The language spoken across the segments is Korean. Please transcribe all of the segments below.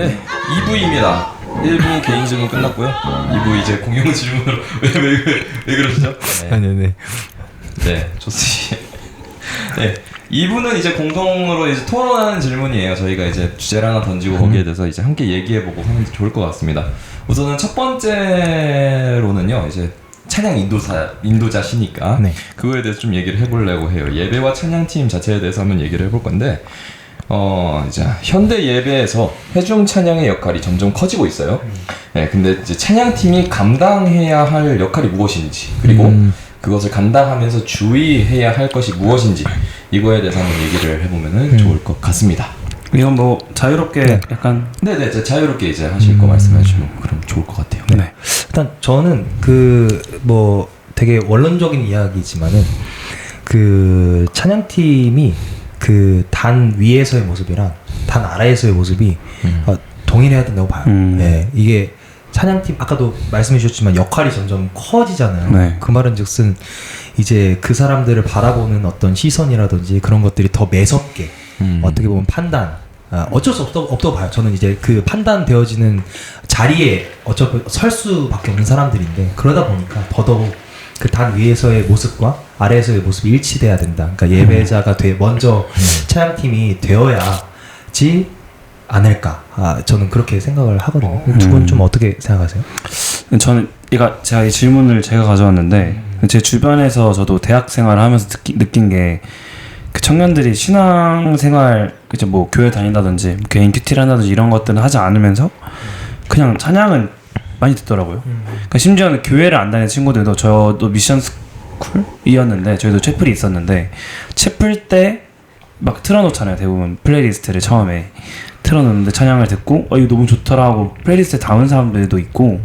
네, 2부입니다. 1부 개인 질문 끝났고요. 2부 이제 공용 질문으로 왜 그러시죠? 네. 네네. 네, 좋습니다. 네, 2부는 이제 공동으로 이제 토론하는 질문이에요. 저희가 이제 주제를 하나 던지고 거기에 대해서 이제 함께 얘기해보고 하면 좋을 것 같습니다. 우선은 첫 번째로는요, 이제 찬양 인도자시니까 네. 그거에 대해서 좀 얘기를 해보려고 해요. 예배와 찬양팀 자체에 대해서 한번 얘기를 해볼 건데, 이제 현대 예배에서 회중 찬양의 역할이 점점 커지고 있어요. 네, 근데 이제 찬양팀이 감당해야 할 역할이 무엇인지, 그리고 그것을 감당하면서 주의해야 할 것이 무엇인지, 이거에 대해서 한번 얘기를 해보면 좋을 것 같습니다. 이건 뭐 자유롭게 네. 약간 네네, 자유롭게 이제 하실 거 말씀해 주시면 그럼 좋을 것 같아요. 네. 일단 저는 뭐 되게 원론적인 이야기지만은 그 찬양팀이 그 단 위에서의 모습이랑 단 아래에서의 모습이 동일해야 된다고 봐요. 네, 이게 찬양팀 아까도 말씀해 주셨지만 역할이 점점 커지잖아요. 네. 그 말은즉슨 이제 그 사람들을 바라보는 어떤 시선이라든지 그런 것들이 더 매섭게 어떻게 보면 판단 어쩔 수 없다고 봐요. 저는 이제 그 판단되어지는 자리에 어차피 설 수밖에 없는 사람들인데 그러다 보니까 더더욱 그 단 위에서의 모습과 아래에서의 모습이 일치돼야 된다. 그러니까 예배자가 먼저 찬양팀이 되어야지 않을까. 저는 그렇게 생각을 하거든요. 두 분 좀 어떻게 생각하세요? 저는 제가 이 질문을 제가 가져왔는데 제 주변에서 저도 대학 생활을 하면서 느낀 게 그 청년들이 신앙생활 이제 뭐 교회 다닌다든지 개인 큐티를 한다든지 이런 것들은 하지 않으면서 그냥 찬양은 많이 듣더라고요. 그러니까 심지어는 교회를 안 다니는 친구들도 저도 미션 스쿨이었는데 저희도 채플이 있었는데 채플 때 막 틀어놓잖아요. 대부분 플레이리스트를 처음에 틀어놓는데 찬양을 듣고 이거 너무 좋더라 하고 플레이리스트에 담은 사람들도 있고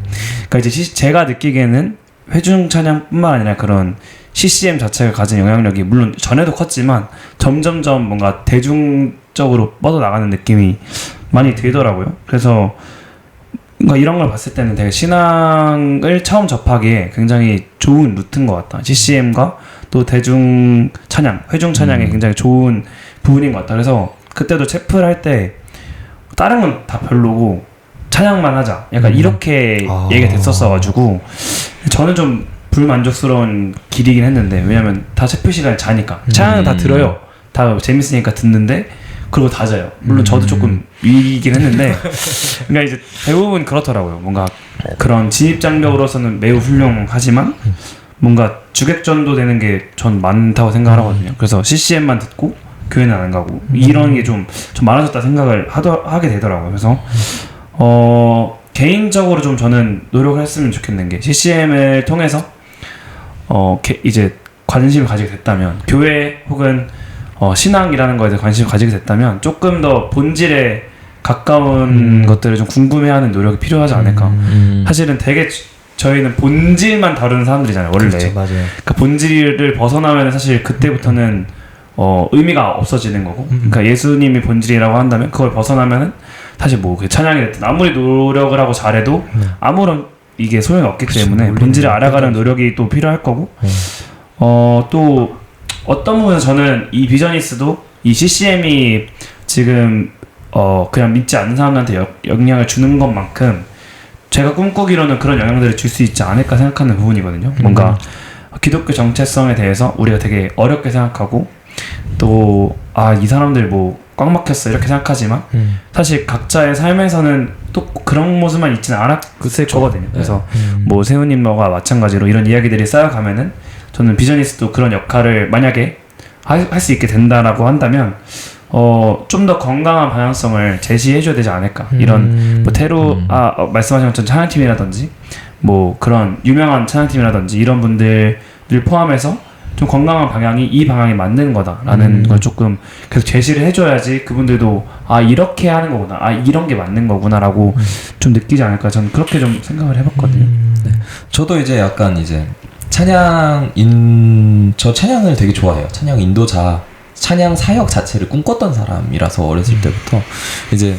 그러니까 이제 제가 느끼기에는 회중 찬양뿐만 아니라 그런 CCM 자체가 가진 영향력이 물론 전에도 컸지만 점점점 뭔가 대중적으로 뻗어나가는 느낌이 많이 들더라고요. 그래서 뭔가 이런 걸 봤을 때는 되게 신앙을 처음 접하기에 굉장히 좋은 루트인 것 같다. CCM과 또 대중 찬양, 회중 찬양이 굉장히 좋은 부분인 것 같다. 그래서 그때도 채플 할 때 다른 건 다 별로고 찬양만 하자. 약간 이렇게 얘기가 됐었어가지고 저는 좀 불만족스러운 길이긴 했는데 왜냐면 다 채플 시간에 자니까 찬양은 다 들어요. 다 재밌으니까 듣는데 그리고 다 자요. 물론 저도 조금 위기긴 했는데 그러니까 이제 대부분 그렇더라고요. 뭔가 그런 진입장벽으로서는 매우 훌륭하지만 뭔가 주객전도 되는 게 전 많다고 생각을 하거든요. 그래서 CCM만 듣고 교회는 안 가고 이런 게 좀 많아졌다 생각을 하게 되더라고요. 그래서 개인적으로 좀 저는 노력을 했으면 좋겠는 게 CCM을 통해서 이제 관심을 가지게 됐다면 교회 혹은 신앙이라는 거에 대해 관심을 가지게 됐다면 조금 더 본질에 가까운 것들을 좀 궁금해하는 노력이 필요하지 않을까. 사실은 되게 저희는 본질만 다루는 사람들이잖아요. 원래. 그렇죠, 맞아요. 그러니까 본질을 벗어나면 사실 그때부터는 의미가 없어지는 거고. 그러니까 예수님이 본질이라고 한다면 그걸 벗어나면은 사실 뭐 그 찬양이 됐든 아무리 노력을 하고 잘해도 아무런 이게 소용이 없기 때문에 본질을 알아가는 노력이 또 필요할 거고. 또 어떤 부분에서 저는 이 비저니스도 이 CCM이 지금 그냥 믿지 않는 사람들한테 영향을 주는 것만큼 제가 꿈꾸기로는 그런 영향들을 줄 수 있지 않을까 생각하는 부분이거든요. 뭔가 기독교 정체성에 대해서 우리가 되게 어렵게 생각하고 또 이 사람들 뭐 꽉 막혔어 이렇게 생각하지만 사실 각자의 삶에서는 또 그런 모습만 있지는 않았을 거거든요. 그래서 뭐 세훈님과 마찬가지로 이런 이야기들이 쌓여가면은 저는 비저니스도 그런 역할을 만약에 할 수 있게 된다라고 한다면 좀 더 건강한 방향성을 제시해줘야 되지 않을까. 이런 뭐 말씀하신 것처럼 찬양팀이라든지 뭐 그런 유명한 찬양팀이라든지 이런 분들을 포함해서 좀 건강한 방향이 이 방향이 맞는 거다라는 걸 조금 계속 제시를 해줘야지 그분들도 이렇게 하는 거구나, 이런 게 맞는 거구나라고 좀 느끼지 않을까. 저는 그렇게 좀 생각을 해봤거든요. 네. 저도 이제 약간 이제 저 찬양을 되게 좋아해요. 찬양 인도자, 찬양 사역 자체를 꿈꿨던 사람이라서 어렸을 때부터 이제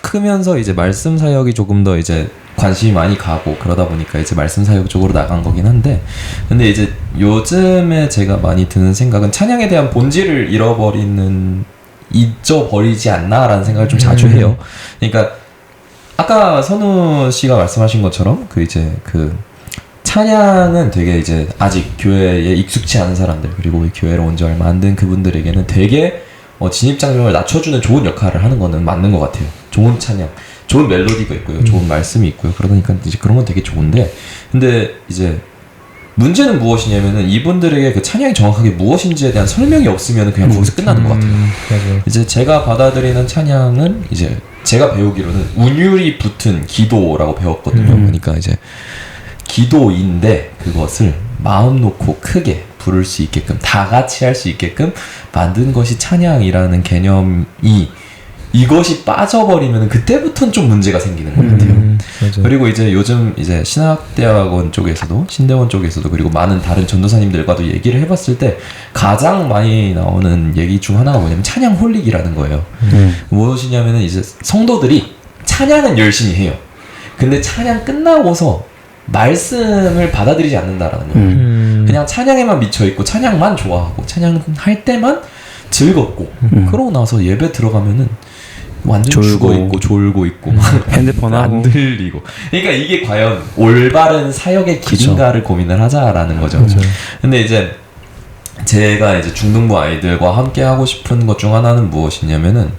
크면서 이제 말씀 사역이 조금 더 이제 관심이 많이 가고 그러다 보니까 이제 말씀 사역 쪽으로 나간 거긴 한데, 근데 이제 요즘에 제가 많이 드는 생각은 찬양에 대한 본질을 잊어버리지 않나라는 생각을 좀 자주 해요. 그러니까 아까 선우 씨가 말씀하신 것처럼 그 이제 그 찬양은 되게 이제 아직 교회에 익숙치 않은 사람들 그리고 이 교회로 온 지 얼마 안 된 그분들에게는 되게 진입장벽을 낮춰주는 좋은 역할을 하는 거는 맞는 것 같아요. 좋은 찬양, 좋은 멜로디가 있고요, 좋은 말씀이 있고요. 그러니까 이제 그런 건 되게 좋은데, 근데 이제 문제는 무엇이냐면은 이분들에게 그 찬양이 정확하게 무엇인지에 대한 설명이 없으면 그냥 거기서 끝나는 것 같아요. 맞아요. 이제 제가 받아들이는 찬양은 이제 제가 배우기로는 운율이 붙은 기도라고 배웠거든요. 그러니까 이제 기도인데 그것을 마음 놓고 크게 부를 수 있게끔 다 같이 할 수 있게끔 만든 것이 찬양이라는 개념이 이것이 빠져버리면 그때부터는 좀 문제가 생기는 것 같아요. 맞아요. 그리고 이제 요즘 이제 신학대학원 쪽에서도 신대원 쪽에서도 그리고 많은 다른 전도사님들과도 얘기를 해봤을 때 가장 많이 나오는 얘기 중 하나가 뭐냐면 찬양 홀릭이라는 거예요. 무엇이냐면은 이제 성도들이 찬양은 열심히 해요. 근데 찬양 끝나고서 말씀을 받아들이지 않는다라는 거예요. 그냥 찬양에만 미쳐있고 찬양만 좋아하고 찬양할 때만 즐겁고 그러고 나서 예배 들어가면은 완전 죽어있고 졸고 있고 막 핸드폰 하고 안 들리고. 그러니까 이게 과연 올바른 사역의 길인가를 고민을 하자라는 거죠. 근데 이제 제가 이제 중등부 아이들과 함께 하고 싶은 것 중 하나는 무엇이냐면은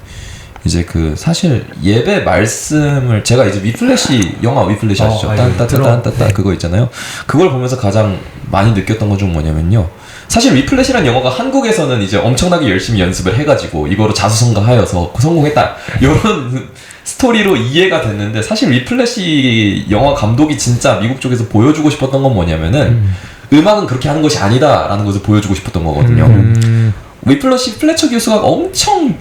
이제 그 사실 예배 말씀을 제가 이제 위플래시 영화 위플래시 아시죠? 딴따따따따 그거 있잖아요. 그걸 보면서 가장 많이 느꼈던 것 중 뭐냐면요. 사실 위플래시라는 영화가 한국에서는 이제 엄청나게 열심히 연습을 해가지고 이거로 자수성가하여서 성공했다 이런 스토리로 이해가 됐는데 사실 위플래시 영화 감독이 진짜 미국 쪽에서 보여주고 싶었던 건 뭐냐면은 음악은 그렇게 하는 것이 아니다라는 것을 보여주고 싶었던 거거든요. 위플래시 플래처 교수가 엄청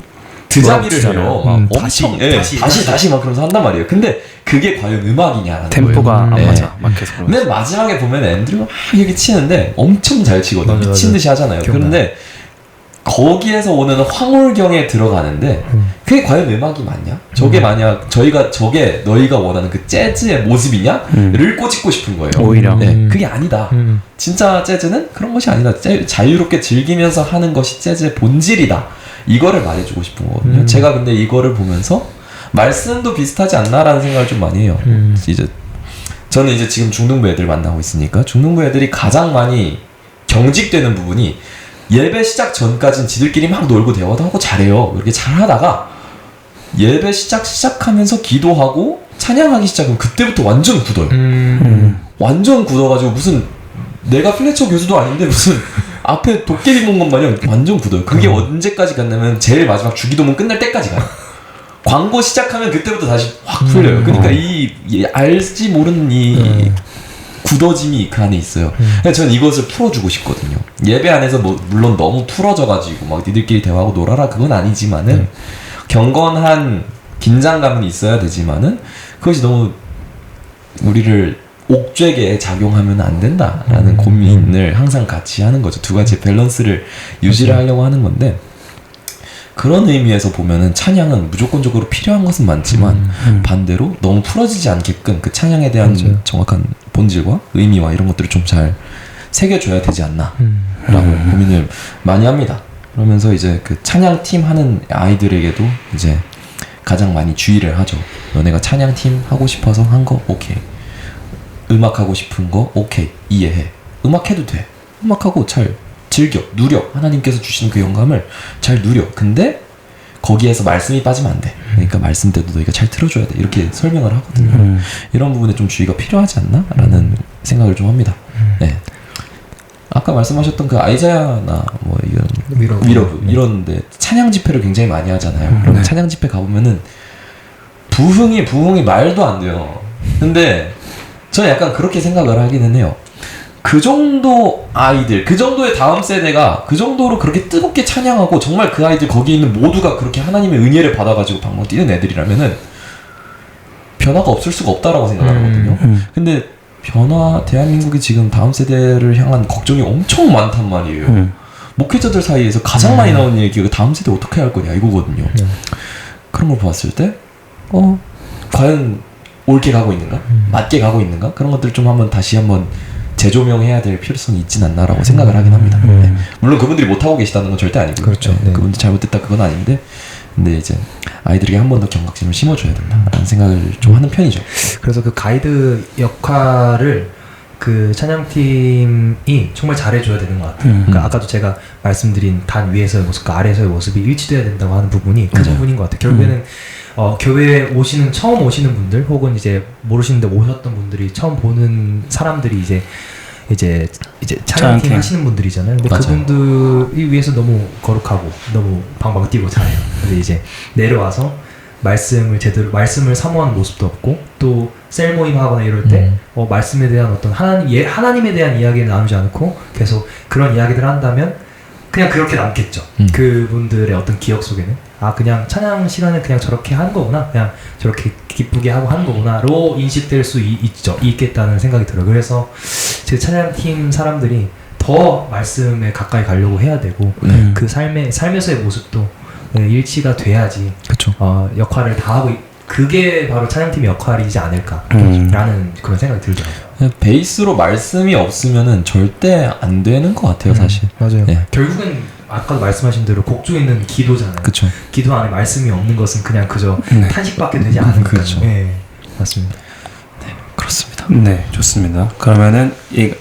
드자미를 해요. 막 엄청 다시 막 그러면서 한단 말이에요. 근데 그게 과연 음악이냐라는 템포가 거예요. 안 맞아. 막 계속. 근데 마지막에 보면 앤드류가 막 이렇게 치는데 엄청 잘 치거든요. 미친 듯이 하잖아요. 그런데 거기에서 오는 황홀경에 들어가는데 그게 과연 음악이 맞냐? 저게 만약 저게 너희가 원하는 그 재즈의 모습이냐?를 꼬집고 싶은 거예요. 오히려. 네, 그게 아니다. 진짜 재즈는 그런 것이 아니다. 자유롭게 즐기면서 하는 것이 재즈의 본질이다. 이거를 말해주고 싶은 거거든요. 제가 근데 이거를 보면서 말씀도 비슷하지 않나라는 생각을 좀 많이 해요. 이제 저는 이제 지금 중등부 애들 만나고 있으니까 중등부 애들이 가장 많이 경직되는 부분이 예배 시작 전까지는 지들끼리 막 놀고 대화도 하고 잘해요. 이렇게 잘하다가 예배 시작하면서 기도하고 찬양하기 시작하면 그때부터 완전 굳어요. 완전 굳어가지고 무슨 내가 플래처 교수도 아닌데 무슨 앞에 도깨비 본 것 마냥 완전 굳어요. 그게 언제까지 갔냐면 제일 마지막 주기도문 끝날 때까지 가요. 광고 시작하면 그때부터 다시 확 풀려요. 그러니까 이 알지 모르는 이 굳어짐이 그 안에 있어요. 그래서 저는 이것을 풀어주고 싶거든요. 예배 안에서 뭐 물론 너무 풀어져가지고 막 니들끼리 대화하고 놀아라 그건 아니지만은 경건한 긴장감은 있어야 되지만은 그것이 너무 우리를 옥죄게 작용하면 안 된다라는 고민을 항상 같이 하는 거죠. 두 가지 밸런스를 유지를 하려고 하는 건데 그런 의미에서 보면은 찬양은 무조건적으로 필요한 것은 많지만 반대로 너무 풀어지지 않게끔 그 찬양에 대한 정확한 본질과 의미와 이런 것들을 좀 잘 새겨줘야 되지 않나라고 고민을 많이 합니다. 그러면서 이제 그 찬양팀 하는 아이들에게도 이제 가장 많이 주의를 하죠. 너네가 찬양팀 하고 싶어서 한 거 오케이. 음악하고 싶은 거 오케이 이해해. 음악해도 돼. 음악하고 잘 즐겨 누려. 하나님께서 주신 그 영감을 잘 누려. 근데 거기에서 말씀이 빠지면 안 돼. 그러니까 말씀 때도 너희가 잘 틀어줘야 돼. 이렇게 설명을 하거든요. 이런 부분에 좀 주의가 필요하지 않나? 라는 생각을 좀 합니다. 네. 아까 말씀하셨던 그 아이자야나 뭐 이런 위러브 이런데 찬양 집회를 굉장히 많이 하잖아요. 그럼 찬양 집회 가보면은 부흥이 말도 안 돼요. 근데 저는 약간 그렇게 생각을 하기는 해요. 그 정도 아이들, 그 정도의 다음 세대가 그 정도로 그렇게 뜨겁게 찬양하고 정말 그 아이들 거기 있는 모두가 그렇게 하나님의 은혜를 받아가지고 방방 뛰는 애들이라면은 변화가 없을 수가 없다라고 생각하거든요. 근데 대한민국이 지금 다음 세대를 향한 걱정이 엄청 많단 말이에요. 목회자들 사이에서 가장 많이 나오는 얘기가 다음 세대 어떻게 할 거냐 이거거든요. 그런 걸 봤을 때 과연 옳게 가고 있는가? 맞게 가고 있는가? 그런 것들 좀 다시 한번 재조명해야 될 필요성이 있진 않나라고 생각을 하긴 합니다. 물론 그분들이 못하고 계시다는 건 절대 아니고요. 그렇죠. 그분들 잘못됐다 그건 아닌데 근데 이제 아이들에게 한 번 더 경각심을 심어줘야 된다라는 생각을 좀 하는 편이죠. 그래서 그 가이드 역할을 그 찬양팀이 정말 잘해줘야 되는 것 같아요. 그러니까 아까도 제가 말씀드린 단 위에서의 모습과 아래에서의 모습이 일치돼야 된다고 하는 부분이 그 맞아요. 부분인 것 같아요. 결국에는 교회에 처음 오시는 분들 혹은 이제 모르시는데 오셨던 분들이 처음 보는 사람들이 이제 찬양팀 찬양팀. 하시는 분들이잖아요. 근데 맞아요. 그분들이 위해서 너무 거룩하고 너무 방방 뛰고 잘해요. 근데 이제 내려와서 말씀을 사모하는 모습도 없고 또 셀 모임 하거나 이럴 때 말씀에 대한 어떤 하나님에 대한 이야기를 나누지 않고 계속 그런 이야기들을 한다면 그냥 그렇게 남겠죠. 그분들의 어떤 기억 속에는 그냥 찬양 시간에 그냥 저렇게 하는 거구나, 그냥 저렇게 기쁘게 하고 하는 거구나로 인식될 수 있겠다는 생각이 들어요. 그래서 제 찬양팀 사람들이 더 말씀에 가까이 가려고 해야 되고 그 삶에서의 모습도 일치가 돼야지 그렇죠. 역할을 다 하고 그게 바로 찬양팀의 역할이지 않을까라는 그런 생각이 들더라고요. 베이스로 말씀이 없으면은 절대 안 되는 것 같아요, 사실. 맞아요. 네. 결국엔 아까도 말씀하신 대로 곡 중에 있는 기도잖아요. 그렇죠. 기도 안에 말씀이 없는 것은 그냥 그저 탄식밖에 되지 않으니까요. 그렇죠. 네, 맞습니다. 그렇습니다. 네, 좋습니다. 그러면은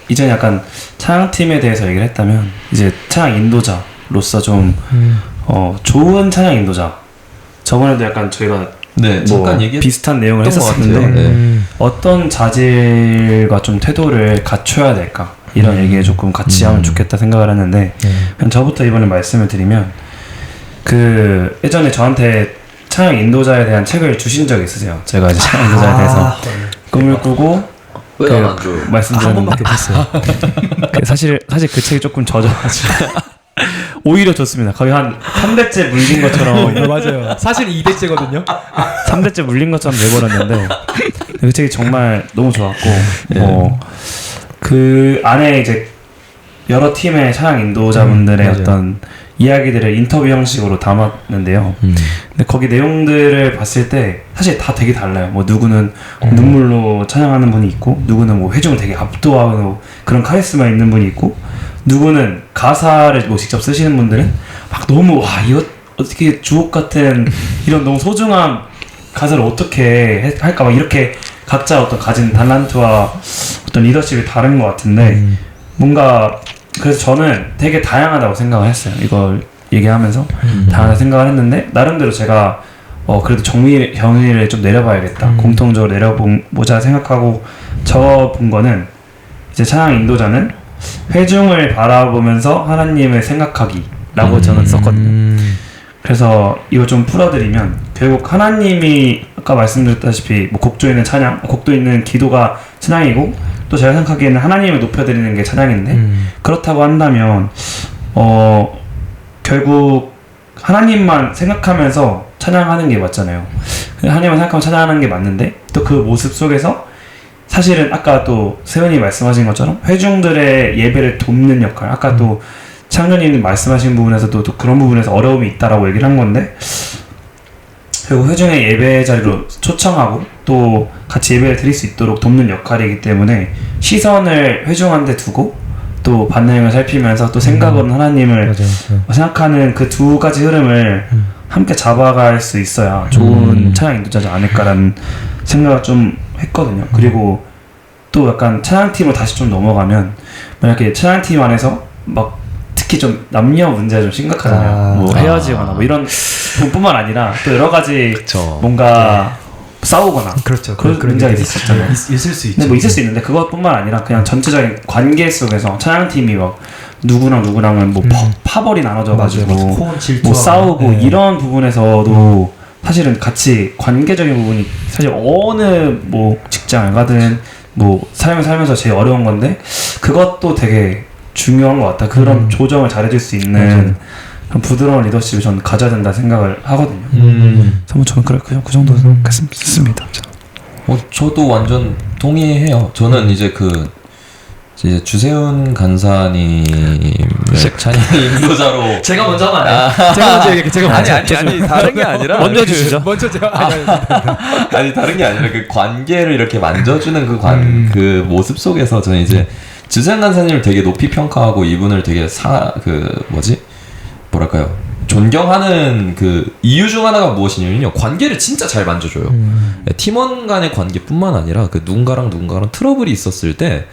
이제 약간 찬양팀에 대해서 얘기를 했다면 이제 찬양 인도자로서 좀 좋은 찬양 인도자. 저번에도 약간 저희가 네, 잠깐 얘기했던 비슷한 내용을 것 했었는데 같아요. 네. 어떤 자질과 좀 태도를 갖춰야 될까 이런 얘기에 조금 같이 하면 좋겠다 생각을 했는데 그냥 저부터 이번에 말씀을 드리면 그 예전에 저한테 찬양 인도자에 대한 책을 주신 적이 있으세요. 제가 이제 찬양 인도자에 대해서 꿈을 꾸고 왜안 줘? 한 말씀드렸는데 번밖에 없었어요. 사실 그 책이 조금 젖어가지고 오히려 좋습니다. 거의 한 3대째 물린 것처럼 맞아요. 사실 2대째거든요. 3대째 물린 것처럼 돼버렸는데 그 책이 정말 너무 좋았고 그 안에 이제 여러 팀의 찬양 인도자분들의 맞아요. 어떤 이야기들을 인터뷰 형식으로 담았는데요. 근데 거기 내용들을 봤을 때 사실 다 되게 달라요. 뭐 누구는 눈물로 찬양하는 분이 있고, 누구는 뭐 회중을 되게 압도하고 그런 카리스마 있는 분이 있고, 누구는 가사를 뭐 직접 쓰시는 분들은 막 너무 이거 어떻게 주옥 같은 이런 너무 소중한 가사를 어떻게 할까 막 이렇게 각자 어떤 가진 달란트와 어떤 리더십이 다른 것 같은데 뭔가 그래서 저는 되게 다양하다고 생각을 했어요. 이걸 얘기하면서 다양하다 생각을 했는데 나름대로 제가 그래도 정의를 좀 내려봐야겠다. 공통적으로 내려보자 생각하고 적어본 거는 이제 찬양 인도자는 회중을 바라보면서 하나님을 생각하기라고 저는 썼거든요. 그래서 이거 좀 풀어드리면 결국 하나님이 아까 말씀드렸다시피 뭐 곡조 있는 찬양, 곡도 있는 기도가 찬양이고 또 제가 생각하기에는 하나님을 높여드리는 게 찬양인데 그렇다고 한다면 결국 하나님만 생각하면서 찬양하는 게 맞잖아요. 하나님만 생각하면 찬양하는 게 맞는데 또 그 모습 속에서 사실은 아까 또 세연이 말씀하신 것처럼 회중들의 예배를 돕는 역할, 아까 또 창조님 말씀하신 부분에서도 또 그런 부분에서 어려움이 있다라고 얘기를 한 건데 결국 회중의 예배 자리로 초청하고 또 같이 예배를 드릴 수 있도록 돕는 역할이기 때문에 시선을 회중한테 두고 또 반응을 살피면서 또 생각은 하나님을 생각하는 그 두 가지 흐름을 함께 잡아갈 수 있어야 좋은 찬양 인도자지 않을까라는 생각을 좀 했거든요. 그리고 또 약간 찬양팀을 다시 좀 넘어가면 만약에 찬양팀 안에서 막 특히 좀 남녀 문제가 좀 심각하잖아요. 뭐 헤어지거나 뭐 이런 부분뿐만 아니라 또 여러 가지 그쵸. 뭔가 싸우거나 그렇죠. 그런 문제가 있었잖아요. 있을 수 있죠. 근데 뭐 있을 수 있는데 그것뿐만 아니라 그냥 전체적인 관계 속에서 찬양팀이 막 누구랑은 뭐 파벌이 나눠져가지고 뭐 싸우고 이런 부분에서도 사실은 같이 관계적인 부분이 사실 어느 뭐 직장을 가든 뭐 삶을 살면서 제일 어려운 건데 그것도 되게 중요한 것 같다. 그런 조정을 잘해줄 수 있는 그런 부드러운 리더십을 저는 가져야 된다 생각을 하거든요. 그래서 저는 그 정도 생각했습니다. 저도 완전 동의해요. 저는 이제 이제 주세훈 간사님의 찬양 인도자로 제가 먼저 하면 안 돼요? 제가 먼저 얘기할게요. 제가 먼저. 아니 다른 게 아니라 먼저 주시죠. 먼저 제가 아니 다른 게 아니라 그 관계를 이렇게 만져주는 그 모습 속에서 저는 이제 주세훈 간사님을 되게 높이 평가하고 이분을 되게 뭐랄까요 존경하는 그 이유 중 하나가 무엇이냐면요, 관계를 진짜 잘 만져줘요. 팀원 간의 관계뿐만 아니라 그 누군가랑 트러블이 있었을 때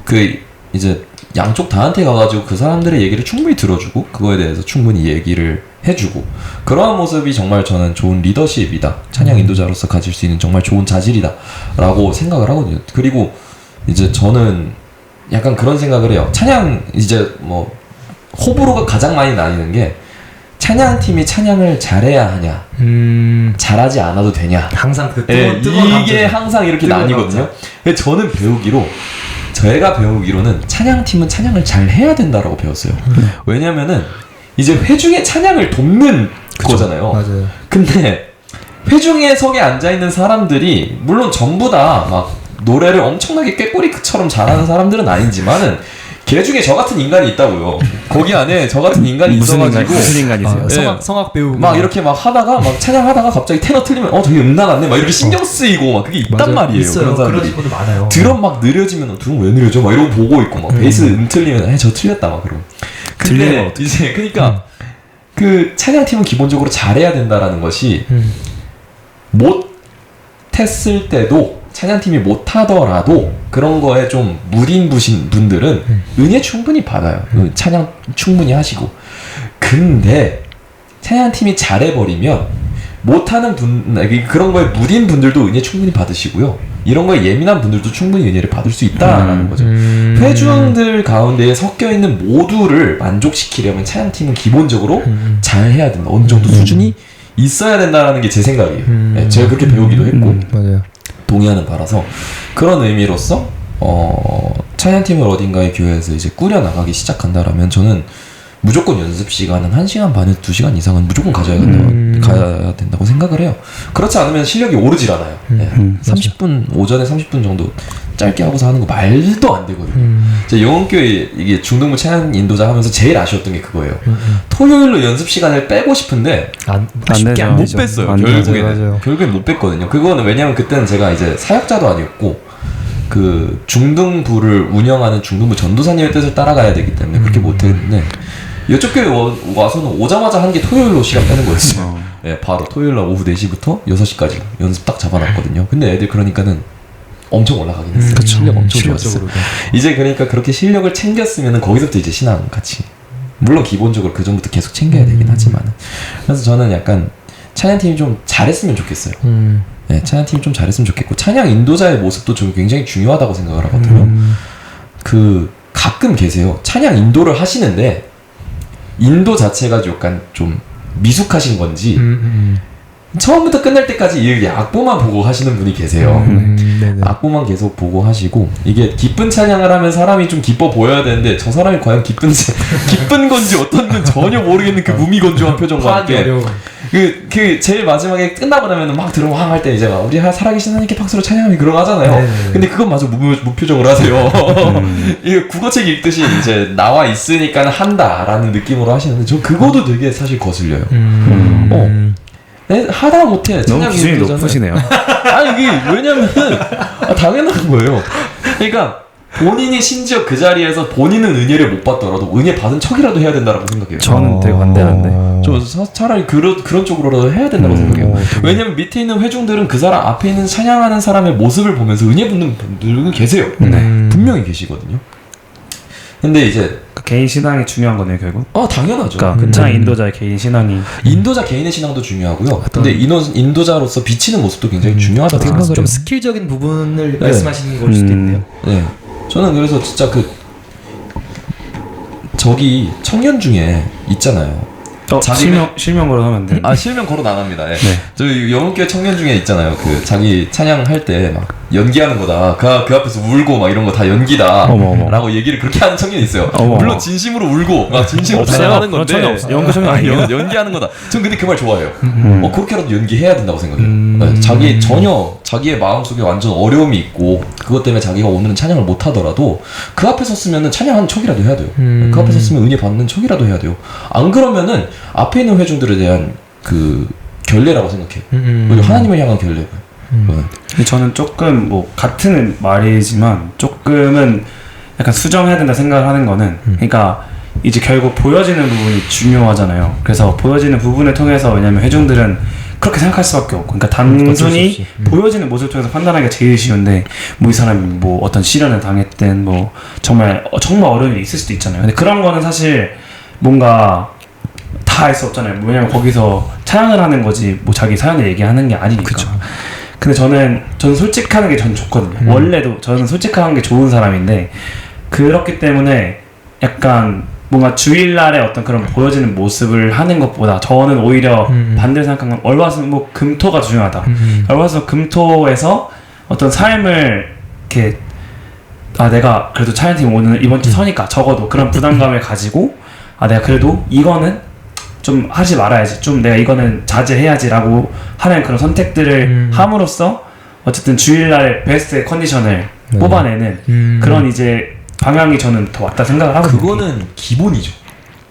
그 이제 양쪽 다한테 가가지고 그 사람들의 얘기를 충분히 들어주고 그거에 대해서 충분히 얘기를 해주고, 그러한 모습이 정말 저는 좋은 리더십이다, 찬양 인도자로서 가질 수 있는 정말 좋은 자질이다 라고 생각을 하거든요. 그리고 이제 저는 약간 그런 생각을 해요. 찬양 이제 뭐 호불호가 가장 많이 나뉘는 게, 찬양팀이 찬양을 잘해야 하냐, 잘하지 않아도 되냐, 항상 그 예, 뜨거운 이게 감정. 항상 이렇게 뜨거운 나뉘거든요. 근데 저는 제가 배우기로는 찬양팀은 찬양을 잘 해야 된다라고 배웠어요. 왜냐면은 이제 회중의 찬양을 돕는 거잖아요. 맞아요. 근데 회중석에 앉아있는 사람들이 물론 전부 다 막 노래를 엄청나게 꾀꼬리처럼 잘하는 사람들은 아니지만은 걔 중에 저 같은 인간이 있다고요. 거기 안에 저 같은 인간이 있어가지고 무슨 인간이세요? 성악 배우 막 이렇게 막 하다가 막 찬양하다가 갑자기 테너 틀리면 저기 나갔네 막 이렇게 신경 쓰이고 막 그게 있단 말이에요. 있어요. 그런 사람들이. 그런 친구들 많아요. 드럼 막 느려지면 드럼 왜 느려져? 막 이러고 보고 있고 막 베이스 틀리면 저 틀렸다 막 그러고. 들리면 근데 이제 그러니까 그 찬양팀은 기본적으로 잘해야 된다라는 것이 못했을 때도, 찬양팀이 못하더라도 그런 거에 좀 무딘부신 분들은 은혜 충분히 받아요. 찬양 충분히 하시고. 근데 찬양팀이 잘해버리면 못하는 그런 거에 무딘 분들도 은혜 충분히 받으시고요, 이런 거에 예민한 분들도 충분히 은혜를 받을 수 있다라는 거죠. 회중들 가운데에 섞여있는 모두를 만족시키려면 찬양팀은 기본적으로 잘해야 된다, 어느 정도 수준이 있어야 된다라는 게 제 생각이에요. 네, 제가 그렇게 배우기도 했고 맞아요. 동의하는 바라서, 그런 의미로서 찬양팀을 어딘가의 교회에서 이제 꾸려 나가기 시작한다라면 저는 무조건 연습 시간은 1시간 반에서 2시간 이상은 무조건 가져야 된다고 생각을 해요. 그렇지 않으면 실력이 오르질 않아요. 30분, 오전에 30분 정도 짧게 하고서 하는 거 말도 안 되거든요. 제가 영원교회 이게 중등부 찬양 인도자 하면서 제일 아쉬웠던 게 그거예요. 토요일로 연습 시간을 빼고 싶은데 쉽게 안 못 되죠. 뺐어요. 안 되죠. 결국에는. 맞아요. 결국엔 못 뺐거든요. 그거는 왜냐면 그때는 제가 이제 사역자도 아니었고 그 중등부를 운영하는 중등부 전도사님의 뜻을 따라가야 되기 때문에 그렇게 못했는데, 이쪽 교회 와서는 오자마자 한 게 토요일로 시간 빼는 거였어요. 네, 바로 토요일날 오후 4시부터 6시까지 연습 딱 잡아놨거든요. 근데 애들 그러니까는 엄청 올라가긴 했어요. 실력 엄청 좋았어요. 이제 그러니까 그렇게 실력을 챙겼으면 거기서부터 이제 신앙 같이, 물론 기본적으로 그 전부터 계속 챙겨야 되긴 하지만, 그래서 저는 약간 찬양팀이 좀 잘했으면 좋겠어요. 네, 찬양팀이 좀 잘했으면 좋겠고, 찬양 인도자의 모습도 좀 굉장히 중요하다고 생각을 하거든요. 그 가끔 계세요. 찬양 인도를 하시는데 인도 자체가 약간 좀 미숙하신 건지 처음부터 끝날 때까지 이 악보만 보고 하시는 분이 계세요. 악보만 계속 보고 하시고, 이게 기쁜 찬양을 하면 사람이 좀 기뻐 보여야 되는데 저 사람이 과연 기쁜 건지 어떤 건 전혀 모르겠는 그 무미건조한 표정과 함께 그 제일 마지막에 끝나고 나면 막 들어왕 할 때 이제 막 우리 살아계신 하나님께 박수로 찬양하며 그러고 하잖아요. 네네. 근데 그건 마저 무표정을 하세요. 이게 국어책 읽듯이 이제 나와 있으니까 한다라는 느낌으로 하시는데 저 그거도 되게 사실 거슬려요. 하다 못해. 너무 기준이 높으시네요. 아니 이게 왜냐면은 당연한 거예요. 그러니까 본인이 심지어 그 자리에서 본인은 은혜를 못 받더라도 은혜 받은 척이라도 해야 된다고 생각해요. 저는 되게 반대하는데. 저 차라리 그런 쪽으로라도 해야 된다고 생각해요. 왜냐면 밑에 있는 회중들은 그 사람 앞에 있는 찬양하는 사람의 모습을 보면서 은혜 받는 분들도 계세요. 분명히 계시거든요. 근데 이제 개인 신앙이 중요한 거네요, 결국. 당연하죠. 그러니까 찬양 인도자의 개인 신앙이. 인도자 개인의 신앙도 중요하고요. 근데 인도자로서 비치는 모습도 굉장히 중요하다고 생각을 해요. 좀 스킬적인 부분을 말씀하시는 걸 수도 있네요. 네. 저는 그래서 진짜 저기 청년 중에 있잖아요. 실명으로 하면 돼. 실명 거론 안 합니다. 예. 네. 저희 영국교회 청년 중에 있잖아요. 그 자기 찬양할 때 막 연기하는 거다. 그 앞에서 울고 막 이런 거 다 연기다. 라고 얘기를 그렇게 하는 청년이 있어요. 물론 진심으로 울고 막 진심으로 찬양하는 건데. 연기 청년 아니에요. 연기하는 거다. 전 근데 그 말 좋아해요. 그렇게라도 연기해야 된다고 생각해요. 네. 자기의 마음속에 완전 어려움이 있고 그것 때문에 자기가 오늘은 찬양을 못 하더라도 그 앞에 섰으면 찬양하는 척이라도 해야 돼요. 그 앞에 섰으면 은혜 받는 척이라도 해야 돼요. 안 그러면은 앞에 있는 회중들에 대한 그 결례라고 생각해요. 그리고 하나님을 향한 결례고요. 저는 조금 같은 말이지만 조금은 약간 수정해야 된다 생각을 하는 거는, 그러니까 이제 결국 보여지는 부분이 중요하잖아요. 그래서 보여지는 부분을 통해서 왜냐면 회중들은 그렇게 생각할 수밖에 없고, 그러니까 단순히 보여지는 모습을 통해서 판단하기가 제일 쉬운데, 뭐 이 사람이 뭐 어떤 시련을 당했든 뭐 정말 어려운 일이 있을 수도 있잖아요. 근데 그런 거는 사실 뭔가 다 알 수 없잖아요. 왜냐면 거기서 찬양을 하는 거지 뭐 자기 사연을 얘기하는 게 아니니까. 그쵸. 근데 저는 솔직하는 게 전 좋거든요. 원래도 저는 솔직한 게 좋은 사람인데, 그렇기 때문에 약간 뭔가 주일날에 어떤 그런 보여지는 모습을 하는 것보다 저는 오히려 반대로 생각하는 건 월화수목 금토가 중요하다. 월화수목 금토에서 어떤 삶을 이렇게 내가 그래도 차연팀 오늘 이번 주 서니까 적어도 그런 부담감을 가지고 내가 그래도 이거는 좀 하지 말아야지, 좀 내가 이거는 자제해야지라고 하는 그런 선택들을 함으로써 어쨌든 주일날 베스트의 컨디션을 뽑아내는 그런 이제 방향이 저는 더 맞다 생각을 하거든요. 그거는 기본이죠.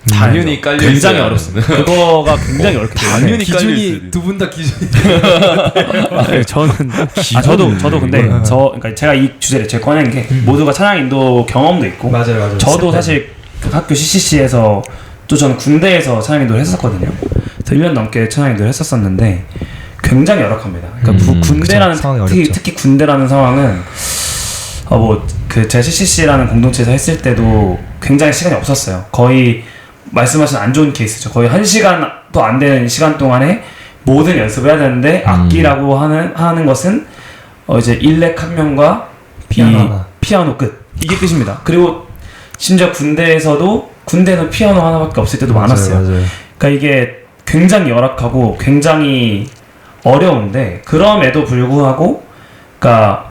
당연히 깔려 굉장히 어렵습니다. 그거가 굉장히 어렵기 때문에 당연히 기준이 두 분 다 기준이. 저도 근데 그러니까 제가 이 주제를 제가 꺼낸 게 모두가 찬양 인도 경험도 있고, 맞아요. 저도 사실 그 학교 CCC에서 또 저는 군대에서 찬양 인도를 했었거든요. 그래서 1년 넘게 찬양 인도를 했었었는데 굉장히 열악합니다. 그러니까 군대라는 특히 군대라는 상황은 그 제 CCC라는 공동체에서 했을 때도 굉장히 시간이 없었어요. 거의 말씀하신 안 좋은 케이스죠. 거의 1시간도 안 되는 시간 동안에 모든 연습을 해야 되는데 악기라고 하는 것은 이제 일렉 한 명과 피아노 끝, 이게 끝입니다. 그리고 심지어 군대는 피아노 하나밖에 없을 때도 많았어요. 그러니까 이게 굉장히 열악하고 굉장히 어려운데, 그럼에도 불구하고 그러니까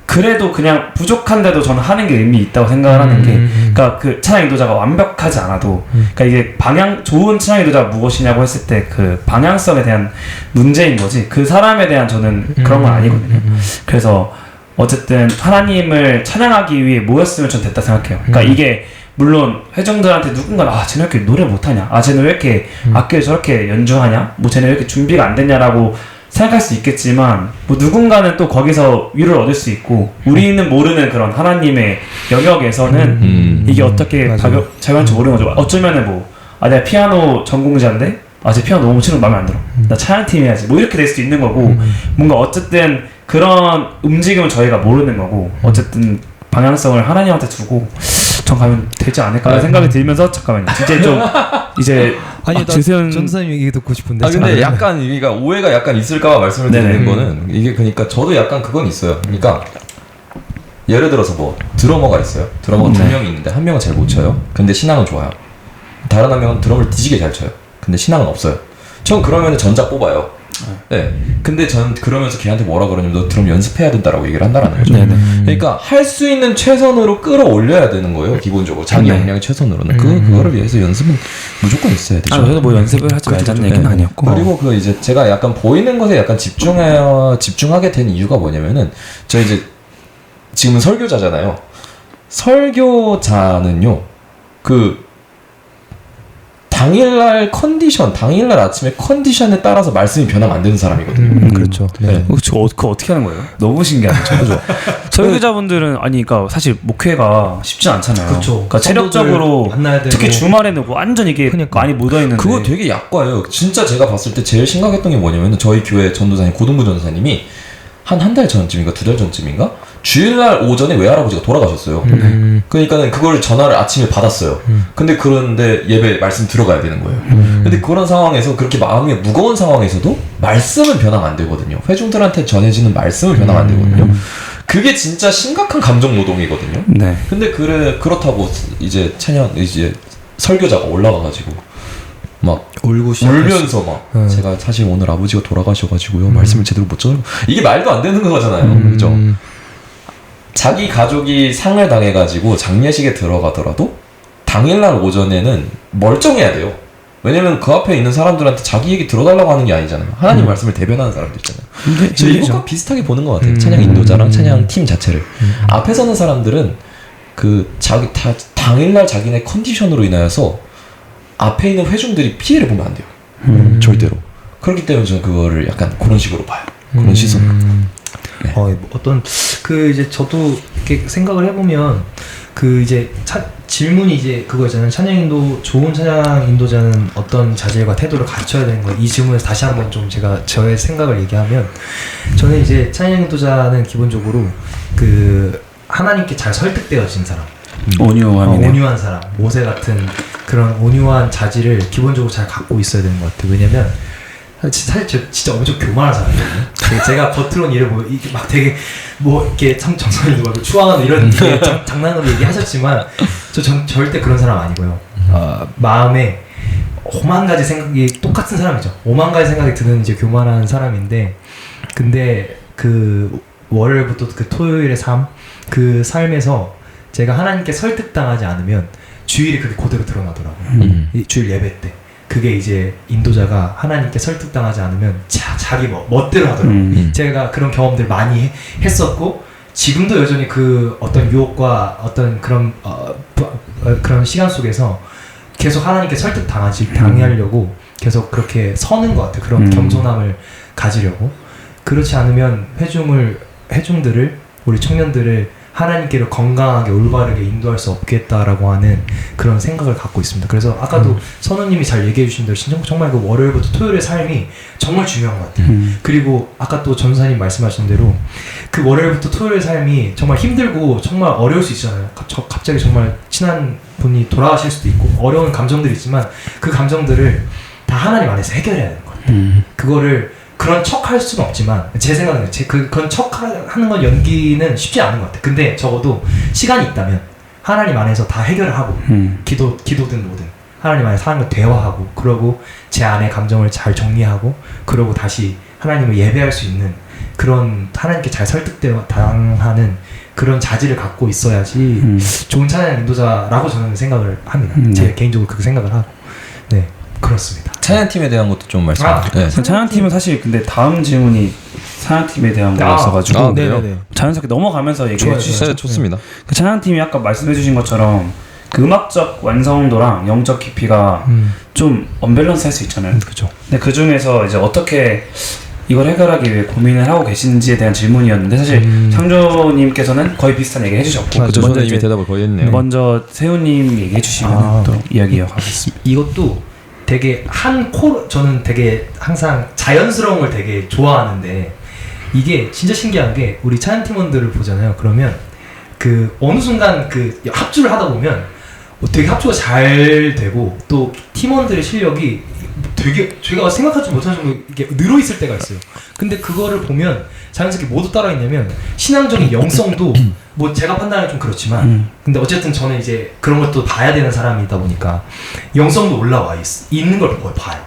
그래도 그냥 부족한데도 저는 하는 게 의미 있다고 생각을 하는 게, 그러니까 그 찬양 인도자가 완벽하지 않아도, 그러니까 이게 좋은 찬양 인도자가 무엇이냐고 했을 때 그 방향성에 대한 문제인 거지, 그 사람에 대한 저는 그런 건 아니거든요. 그래서 어쨌든 하나님을 찬양하기 위해 모였으면 전 됐다 생각해요. 그러니까 이게 물론 회중들한테 누군가 쟤네 왜 이렇게 노래 못하냐, 쟤네 왜 이렇게 악기를 저렇게 연주하냐, 뭐 쟤네 왜 이렇게 준비가 안 됐냐라고 생각할 수 있겠지만, 뭐 누군가는 또 거기서 위로를 얻을 수 있고, 우리는 모르는 그런 하나님의 영역에서는 이게 어떻게 작용할지 모르는 거죠. 어쩌면은 내가 피아노 전공자인데 제 피아노 너무 치는 거 마음에 안 들어, 나 찬양팀 해야지, 뭐 이렇게 될 수도 있는 거고, 뭔가 어쨌든 그런 움직임은 저희가 모르는 거고, 어쨌든 방향성을 하나님한테 두고 전 가면 되지 않을까 생각이 들면서, 잠깐만요, 이제 아니, 전사님 얘기 듣고 싶은데. 근데 약간 그러니까 오해가 약간 있을까봐 말씀을 드리는 거는, 이게 그러니까 저도 약간 그건 있어요. 그러니까 예를 들어서 드러머가 있어요. 드러머가 2명이 있는데 한 명은 잘 못 쳐요. 근데 신앙은 좋아요. 다른 한 명은 드럼을 뒤지게 잘 쳐요. 근데 신앙은 없어요. 전 그러면 전자 뽑아요. 네. 근데 전 그러면서 걔한테 뭐라 그러냐면, 너 드럼 연습해야 된다라고 얘기를 한다라는 거죠. 그러니까 할 수 있는 최선으로 끌어올려야 되는 거예요. 기본적으로 자기 역량의 최선으로는 그거를 위해서 연습은 무조건 있어야 되죠. 저도 뭐 연습을 하지 말자는 얘기는 아니었고. 그리고 이제 제가 약간 보이는 것에 약간 집중하게 된 이유가 뭐냐면은, 저 이제 지금은 설교자잖아요. 설교자는요, 당일날 아침에 컨디션에 따라서 말씀이 변하면 안 되는 사람이거든요. 그렇죠. 네. 그거 어떻게 하는 거예요? 너무 신기하죠. 설교자분들은 그러니까 사실 목회가 쉽지 않잖아요. 그렇죠. 그러니까 체력적으로 특히 주말에는 완전 이게 많이 묻어 있는데, 그거 되게 약과예요. 진짜 제가 봤을 때 제일 심각했던 게 뭐냐면, 저희 교회 전도사님, 고동부 전도사님이 한 달 전쯤인가 2달 전쯤인가 주일날 오전에 외할아버지가 돌아가셨어요. 그러니까는 그걸 전화를 아침에 받았어요. 그런데 예배 말씀 들어가야 되는 거예요. 근데 그런 상황에서, 그렇게 마음이 무거운 상황에서도 말씀은 변화가 안 되거든요. 회중들한테 전해지는 말씀은 변화가 안 되거든요. 그게 진짜 심각한 감정 노동이거든요. 네. 근데 그렇다고 이제 설교자가 올라가가지고 막 울면서 제가 사실 오늘 아버지가 돌아가셔가지고요, 말씀을 제대로 못 전하고, 이게 말도 안 되는 거잖아요. 그죠? 자기 가족이 상을 당해가지고 장례식에 들어가더라도 당일날 오전에는 멀쩡해야 돼요. 왜냐면 그 앞에 있는 사람들한테 자기 얘기 들어달라고 하는 게 아니잖아요. 하나님 말씀을 대변하는 사람들 있잖아요. 저 이것과 비슷하게 보는 것 같아요. 찬양 인도자랑 찬양 팀 자체를. 앞에 서는 사람들은 당일날 자기네 컨디션으로 인하여서 앞에 있는 회중들이 피해를 보면 안 돼요. 절대로. 그렇기 때문에 저는 그거를 약간 그런 식으로 봐요. 그런 시선으로. 네. 어떤 이제 저도 이렇게 생각을 해보면 그 이제 질문이 이제 그거잖아요. 찬양인도 좋은 찬양 인도자는 어떤 자질과 태도를 갖춰야 되는 거. 이 질문에서 다시 한번 좀 제가 저의 생각을 얘기하면 저는 이제 찬양 인도자는 기본적으로 그 하나님께 잘 설득되어진 사람. 온유함이네. 온유한 사람, 모세 같은 그런 온유한 자질을 기본적으로 잘 갖고 있어야 되는 것 같아요. 왜냐면 사실 저 진짜 엄청 교만한 사람이거든요. 제가 겉으로는 이래 뭐 이게 막 되게 뭐 이렇게 정선이도 막 추앙하는 이런 장난으로 얘기하셨지만 저 절대 그런 사람 아니고요. 마음에 5만 가지 생각이 똑같은 사람이죠. 5만 가지 생각이 드는 이제 교만한 사람인데 근데 그 월요일부터 그 토요일의 삶, 그 삶에서 제가 하나님께 설득당하지 않으면 주일이 그게 그대로 드러나더라고요. 이 주일 예배 때. 그게 이제 인도자가 하나님께 설득당하지 않으면 자기 멋대로 하더라고요. 제가 그런 경험들 많이 했었고 지금도 여전히 그 어떤 유혹과 어떤 그런 그런 시간 속에서 계속 하나님께 설득당하려고 계속 그렇게 서는 것 같아요. 그런 겸손함을 가지려고. 그렇지 않으면 회중들을 우리 청년들을 하나님께로 건강하게 올바르게 인도할 수 없겠다라고 하는 그런 생각을 갖고 있습니다. 그래서 아까도 선우님이 잘 얘기해 주신 대로 정말 그 월요일부터 토요일의 삶이 정말 중요한 것 같아요. 그리고 아까 또 전사님 말씀하신 대로 그 월요일부터 토요일의 삶이 정말 힘들고 정말 어려울 수 있잖아요. 갑자기 정말 친한 분이 돌아가실 수도 있고 어려운 감정들이 있지만 그 감정들을 다 하나님 안에서 해결해야 되는 것 같아요. 그거를 그런 척 할 수는 없지만 제 생각은 그런 척 하는 건 연기는 쉽지 않은 것 같아요. 근데 적어도 시간이 있다면 하나님 안에서 다 해결을 하고 기도든 뭐든 하나님 안에서 하나님과 대화하고 그러고 제 안의 감정을 잘 정리하고 그러고 다시 하나님을 예배할 수 있는 그런 하나님께 잘 설득당하는 그런 자질을 갖고 있어야지 좋은 찬양 인도자라고 저는 생각을 합니다. 제 개인적으로 그렇게 생각을 하고 네 그렇습니다. 찬양팀에 대한 것도 좀 말씀. 네. 찬양팀은 사실 근데 다음 질문이 찬양팀에 대한 거였어가지고 네네네. 자연스럽게 넘어가면서 얘기해 주시죠. 네, 좋습니다. 그 찬양팀이 아까 말씀해 주신 것처럼 그 음악적 완성도랑 영적 깊이가 좀 언밸런스할 수 있잖아요. 그렇죠. 근데 그 중에서 이제 어떻게 이걸 해결하기 위해 고민을 하고 계신지에 대한 질문이었는데 사실 창조님께서는 거의 비슷한 얘기 해주셨고 그렇죠. 먼저 이미 대답을 거의 했네요. 먼저 세훈님 얘기해 주시면 또 이야기 이어가겠습니다. 이것도 되게 저는 되게 항상 자연스러운 걸 되게 좋아하는데 이게 진짜 신기한 게 우리 찬양팀원들을 보잖아요. 그러면 그 어느 순간 그 합주를 하다 보면 되게 합주가 잘 되고 또 팀원들의 실력이 되게 제가 생각하지 못한 정도로 이게 늘어있을 때가 있어요. 근데 그거를 보면 자연스럽게 모두 따라했냐면 신앙적인 영성도 뭐 제가 판단하기 좀 그렇지만 근데 어쨌든 저는 이제 그런 것도 봐야 되는 사람이다 보니까 영성도 올라와 있는 걸 봐요.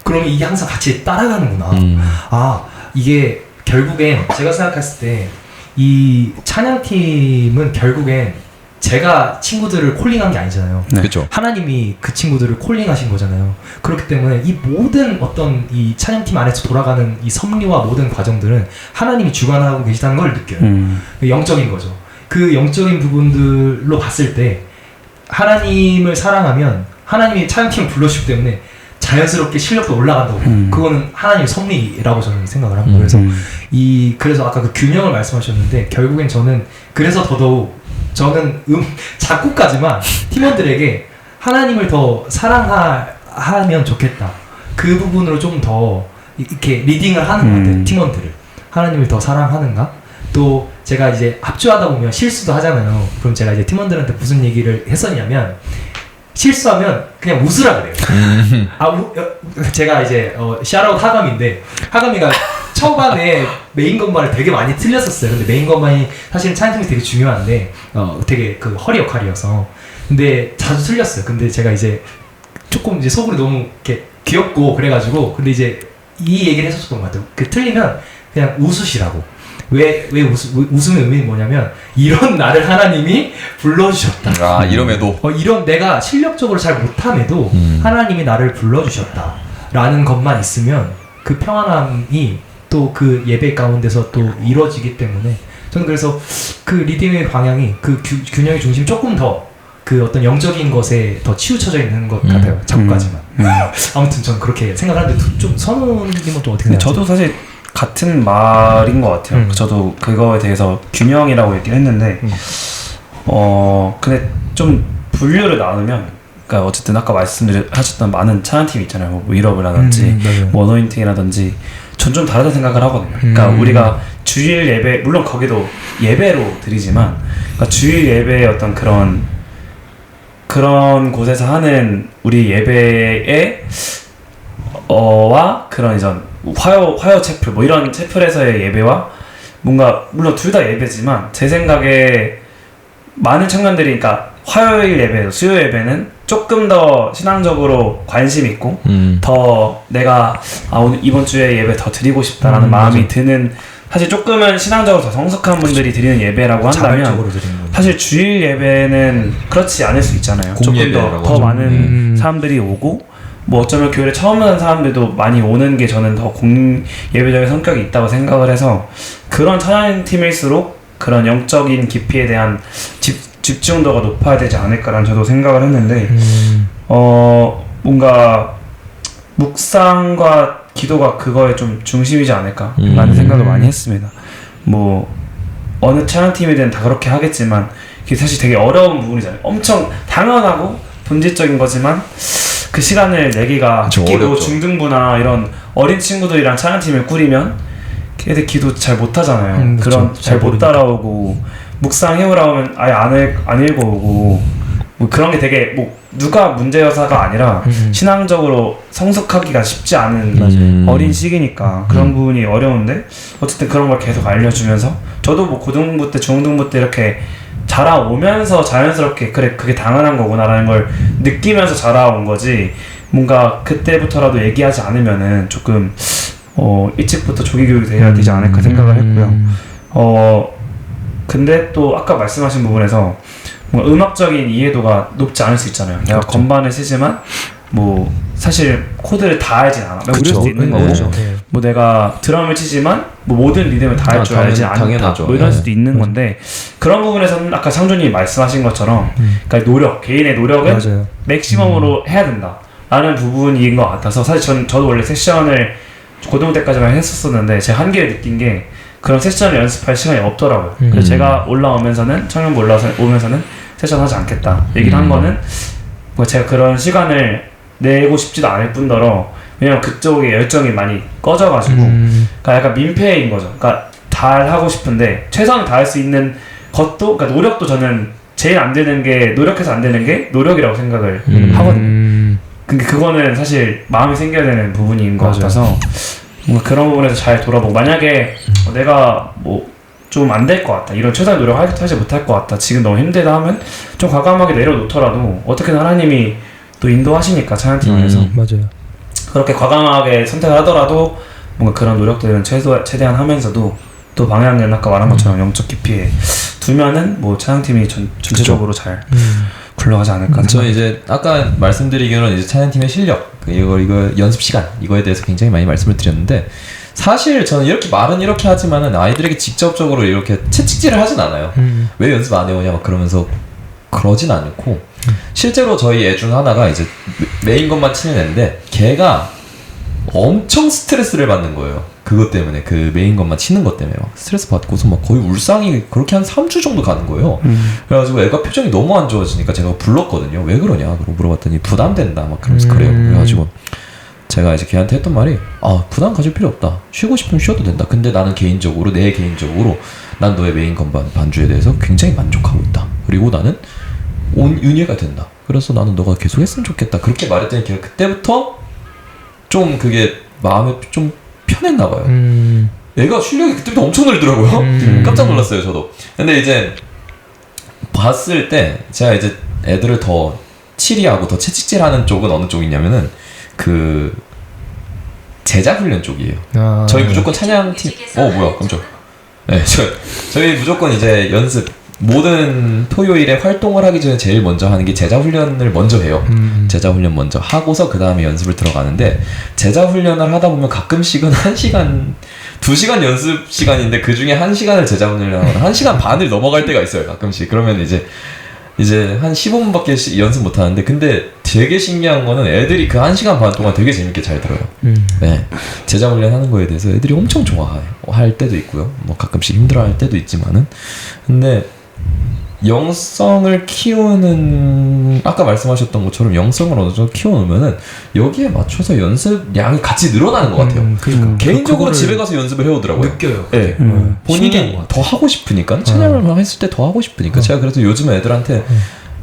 그러면 이게 항상 같이 따라가는구나. 아 이게 결국엔 제가 생각했을 때 이 찬양팀은 결국엔 제가 친구들을 콜링한 게 아니잖아요. 네. 그렇죠. 하나님이 그 친구들을 콜링하신 거잖아요. 그렇기 때문에 이 모든 어떤 이 찬양팀 안에서 돌아가는 이 섭리와 모든 과정들은 하나님이 주관하고 계시다는 걸 느껴요. 영적인 거죠. 그 영적인 부분들로 봤을 때 하나님을 사랑하면 하나님이 찬양팀을 불러주기 때문에 자연스럽게 실력도 올라간다고. 그거는 하나님의 섭리라고 저는 생각을 합니다. 그래서 그래서 아까 그 균형을 말씀하셨는데 결국엔 저는 그래서 더더욱 저는 작곡까지만 팀원들에게 하나님을 더 사랑하면 좋겠다. 그 부분으로 좀 더 이렇게 리딩을 하는 것 같아요. 팀원들을 하나님을 더 사랑하는가? 또 제가 이제 합주하다 보면 실수도 하잖아요. 그럼 제가 이제 팀원들한테 무슨 얘기를 했었냐면 실수하면 그냥 웃으라 그래요. 제가 이제 샤라웃 하감인데 하감이가 초반에 메인 건반을 되게 많이 틀렸었어요. 근데 메인 건반이 사실은 찬양팀이 되게 중요한데 되게 그 허리 역할이어서 근데 자주 틀렸어요. 근데 제가 이제 조금 이제 속으로 너무 이렇게 귀엽고 그래가지고 근데 이제 이 얘기를 했었던 것 같아요. 그 틀리면 그냥 웃으시라고. 왜 웃음의 의미는 뭐냐면 이런 나를 하나님이 불러주셨다. 아 이럼에도 이런 내가 실력적으로 잘 못함에도 하나님이 나를 불러주셨다 라는 것만 있으면 그 평안함이 또 그 예배 가운데서 또 이루어지기 때문에 저는 그래서 그 리딩의 방향이 그 균형의 중심이 조금 더 그 어떤 영적인 것에 더 치우쳐져 있는 것 같아요. 작곡까지만. 아무튼 전 그렇게 생각하는데 좀 선우님은 또 어떻게 생각하세요? 저도 사실 같은 말인 것 같아요. 저도 그거에 대해서 균형이라고 얘기를 했는데 근데 좀 분류를 나누면 그러니까 어쨌든 아까 말씀하셨던 많은 찬양팀 있잖아요. 뭐 위러브라든지 뭐 어노인팅이라든지 전 좀 다르다 생각을 하거든요. 그러니까 우리가 주일 예배 물론 거기도 예배로 드리지만 그러니까 주일 예배의 어떤 그런 곳에서 하는 우리 예배의 와 그런 이전 화요 채플 뭐 이런 채플에서의 예배와 뭔가 물론 둘 다 예배지만 제 생각에 많은 청년들이 그러니까 화요일 예배, 수요 예배는 조금 더 신앙적으로 관심 있고 더 내가 오늘 이번 주에 예배 더 드리고 싶다라는 마음이 맞아. 드는 사실 조금은 신앙적으로 더 성숙한 분들이 드리는 예배라고 한다면 자발적으로 드리는 거죠. 사실 주일 예배는 그렇지 않을 수 있잖아요. 조금 공예배라고 더 하죠. 많은 사람들이 오고 뭐 어쩌면 교회를 처음 오는 사람들도 많이 오는 게 저는 더 예배적인 성격이 있다고 생각을 해서 그런 찬양팀일수록 그런 영적인 깊이에 대한 집중도가 높아야 되지 않을까라는 저도 생각을 했는데 뭔가 묵상과 기도가 그거에 좀 중심이지 않을까라는 생각을 많이 했습니다. 뭐 어느 찬양팀이든 다 그렇게 하겠지만 그게 사실 되게 어려운 부분이잖아요. 엄청 당연하고 본질적인 거지만 그 시간을 내기가 특히 뭐 중등부나 이런 어린 친구들이랑 찬양팀을 꾸리면 걔들 기도 잘 못하잖아요. 그런 잘 못 따라오고 묵상해오라면 아예 안 읽어오고 뭐 그런 게 되게 뭐 누가 문제여서가 아니라 신앙적으로 성숙하기가 쉽지 않은 어린 시기니까 그런 부분이 어려운데 어쨌든 그런 걸 계속 알려주면서 저도 뭐 고등부 때 중등부 때 이렇게 자라오면서 자연스럽게 그래 그게 당연한 거구나라는 걸 느끼면서 자라온 거지 뭔가 그때부터라도 얘기하지 않으면은 조금 일찍부터 조기 교육이 돼야 되지 않을까 생각을 했고요. 근데 또 아까 말씀하신 부분에서 뭔가 음악적인 이해도가 높지 않을 수 있잖아요. 내가 그렇죠. 건반을 치지만 뭐 사실 코드를 다 알진 않아. 모를 수도 있는 거고 뭐 내가 드럼을 치지만 뭐 모든 리듬을 다 할 줄 알지 않다. 당연하죠. 뭐 이럴 수도 있는 건데 그런 부분에서는 아까 창조님이 말씀하신 것처럼 그러니까 개인의 노력은 맞아요. 맥시멈으로 해야 된다 라는 부분인 것 같아서 사실 저도 원래 세션을 고등부 때까지만 했었었는데 제가 한계를 느낀 게 그런 세션을 연습할 시간이 없더라고요. 그래서 제가 올라오면서는 청년부 오면서는 세션 하지 않겠다 얘기를 한 거는 뭐 제가 그런 시간을 내고 싶지도 않을 뿐더러 왜냐면 그쪽에 열정이 많이 꺼져가지고 그러니까 약간 민폐인 거죠. 그러니까 잘 하고 싶은데 최선을 다할 수 있는 것도 그러니까 노력도 저는 제일 안 되는 게 노력해서 안 되는 게 노력이라고 생각을 하거든요. 근데 그거는 사실 마음이 생겨야 되는 부분인 것 같아서 뭔가 그런 부분에서 잘 돌아보고 만약에 내가 뭐 좀 안 될 것 같다 이런 최선의 노력을 하지 못할 것 같다 지금 너무 힘들다 하면 좀 과감하게 내려놓더라도 어떻게든 하나님이 또 인도하시니까 찬양팀 안에서 맞아요. 그렇게 과감하게 선택을 하더라도 뭔가 그런 노력들은 최대한 하면서도 또 방향은 아까 말한 것처럼 영적 깊이에 두면은 뭐 찬양팀이 전체적으로 잘 굴러가지 않을까. 저 이제 아까 말씀드리기로는 이제 찬양팀의 실력 이거 연습 시간 이거에 대해서 굉장히 많이 말씀을 드렸는데 사실 저는 이렇게 말은 이렇게 하지만은 아이들에게 직접적으로 이렇게 채찍질을 하진 않아요. 왜 연습 안 해오냐 막 그러면서 그러진 않고 실제로 저희 애 중 하나가 이제 메인 것만 치는 애인데 걔가 엄청 스트레스를 받는 거예요. 그것 때문에 그 메인 것만 치는 것 때문에 막 스트레스 받고서 막 거의 울상이 그렇게 한 3주 정도 가는 거예요. 그래가지고 애가 표정이 너무 안 좋아지니까 제가 불렀거든요. 왜 그러냐 그러고 물어봤더니 부담된다 막 그러면서 그래요. 그래가지고 제가 이제 걔한테 했던 말이 부담 가질 필요 없다. 쉬고 싶으면 쉬어도 된다. 근데 나는 내 개인적으로 난 너의 메인 건반 반주에 대해서 굉장히 만족하고 있다. 그리고 나는 윤회가 된다. 그래서 나는 너가 계속 했으면 좋겠다. 그렇게 말했더니 걔가 그때부터 좀 그게 마음에 좀 편했나 봐요. 애가 실력이 그때부터 엄청 늘더라고요. 깜짝 놀랐어요, 저도. 근데 이제 봤을 때 제가 이제 애들을 더 치리하고 더 채찍질하는 쪽은 어느 쪽이냐면은 그 제자 훈련 쪽이에요. 저희 무조건 찬양팀. 뭐야, 깜짝. 네, 저희 무조건 이제 연습. 모든 토요일에 활동을 하기 전에 제일 먼저 하는 게 제자 훈련을 먼저 해요. 제자 훈련 먼저 하고서 그 다음에 연습을 들어가는데 제자 훈련을 하다 보면 가끔씩은 1시간, 2시간 연습 시간인데 그 중에 1시간을 제자 훈련을 하거나 1시간 반을 넘어갈 때가 있어요. 가끔씩. 그러면 이제 이제 한 15분밖에 연습 못 하는데 근데 되게 신기한 거는 애들이 그 1시간 반 동안 되게 재밌게 잘 들어요. 네. 제자 훈련하는 거에 대해서 애들이 엄청 좋아해요. 할 때도 있고요. 뭐 가끔씩 힘들어할 때도 있지만은 근데 영성을 키우는 아까 말씀하셨던 것처럼 영성을 어느 정도 키워놓으면은 여기에 맞춰서 연습량이 같이 늘어나는 것 같아요. 그러니까. 개인적으로 집에 가서 연습을 해오더라고요. 느껴요. 네. 본인이 더 하고 싶으니까 찬양을 했을 때 더 하고 싶으니까 제가 그래서 요즘 애들한테